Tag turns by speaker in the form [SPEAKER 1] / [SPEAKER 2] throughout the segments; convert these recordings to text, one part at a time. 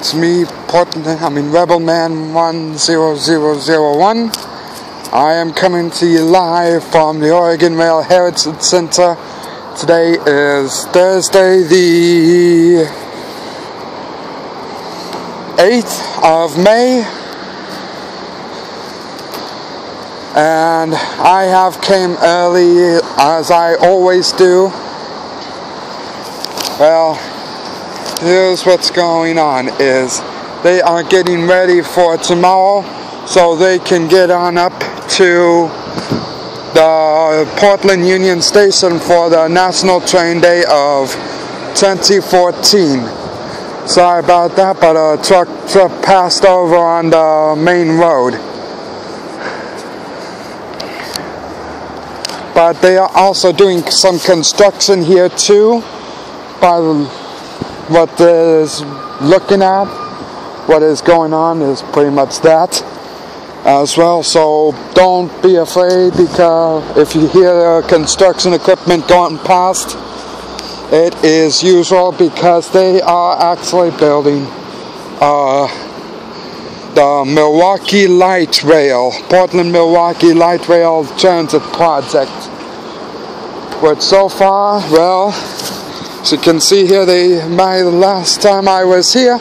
[SPEAKER 1] it's me, Rebelman 10001. I am coming to you live from the Oregon Rail Heritage Center. Today is Thursday, the 8th of May, and I have came early as I always do. Well, here's what's going on is they are getting ready for tomorrow so they can get on up to the Portland Union Station for the National Train Day of 2014. Sorry about that, but a truck passed over on the main road. But they are also doing some construction here too. By what is looking at, what is going on is pretty much that as well. So don't be afraid, because if you hear construction equipment going past, it is usual because they are actually building the Milwaukee Light Rail, Portland-Milwaukee Light Rail Transit Project, which so far, well, as you can see here, last time I was here,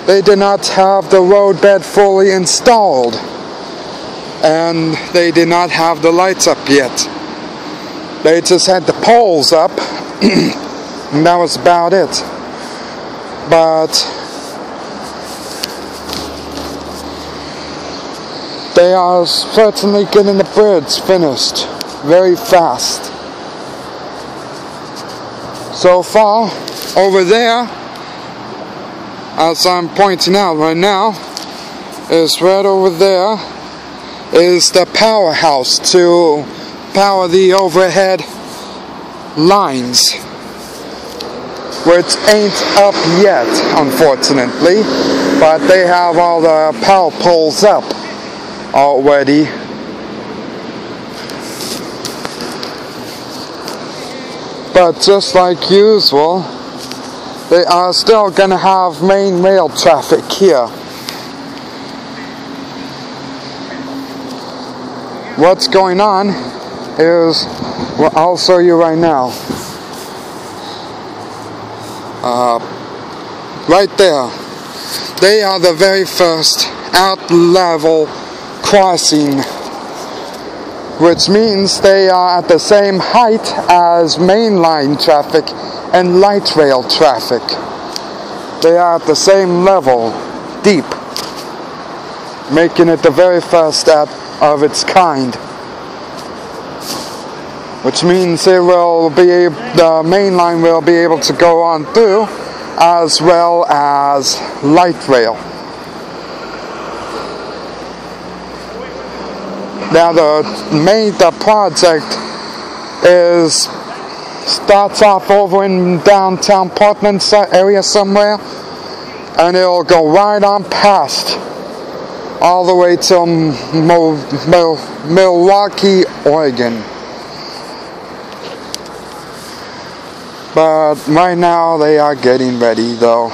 [SPEAKER 1] they did not have the roadbed fully installed, and they did not have the lights up yet. They just had the poles up, and that was about it. But they are certainly getting the bridge finished very fast. So far, over there, as I'm pointing out right now, is right over there is the powerhouse to power the overhead lines, which ain't up yet, unfortunately, but they have all the power poles up already. But just like usual, they are still going to have main rail traffic here. What's going on is, well, I'll show you right now. Right there, they are the very first out-level crossing, which means they are at the same height as mainline traffic and light rail traffic. They are at the same level, deep, making it the very first of its kind. Which means the mainline will be able to go on through, as well as light rail. Now the project starts off over in downtown Portland area somewhere, and it'll go right on past all the way to Milwaukee, Oregon. But right now they are getting ready though.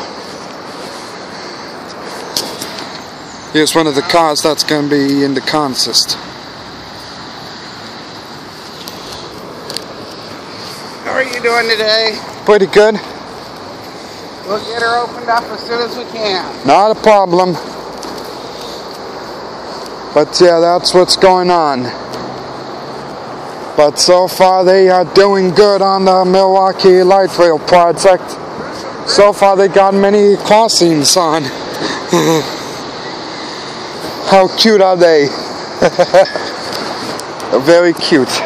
[SPEAKER 1] Here's one of the cars that's going to be in the consist.
[SPEAKER 2] How are you doing today?
[SPEAKER 1] Pretty good.
[SPEAKER 2] We'll get her opened up as soon as we can.
[SPEAKER 1] Not a problem. But yeah, that's what's going on. But so far they are doing good on the Milwaukee Light Rail project. So far they got many crossings on. How cute are they? Very cute.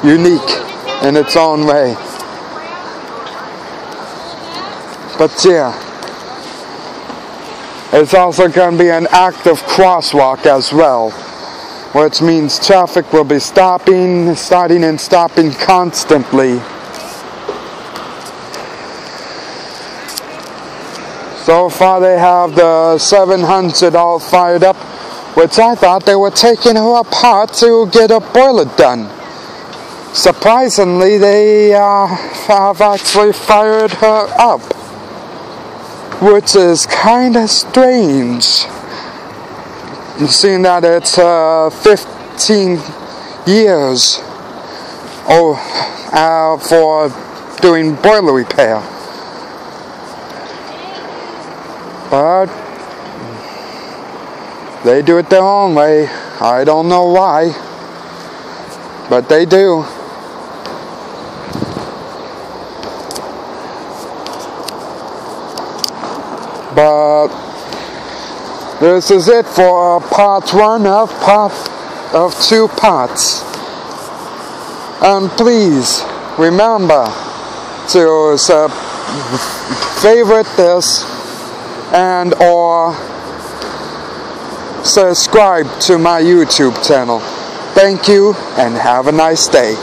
[SPEAKER 1] Unique in its own way. But yeah, it's also going to be an active crosswalk as well, which means traffic will be starting and stopping constantly. So far they have the 700 all fired up, which I thought they were taking her apart to get a boiler done. Surprisingly, they have actually fired her up. which is kinda strange, seeing that it's 15 years for doing boiler repair. But they do it their own way. I don't know why, but they do. But this is it for part 1 of 2 parts. And please remember to favorite this and or subscribe to my YouTube channel. Thank you and have a nice day.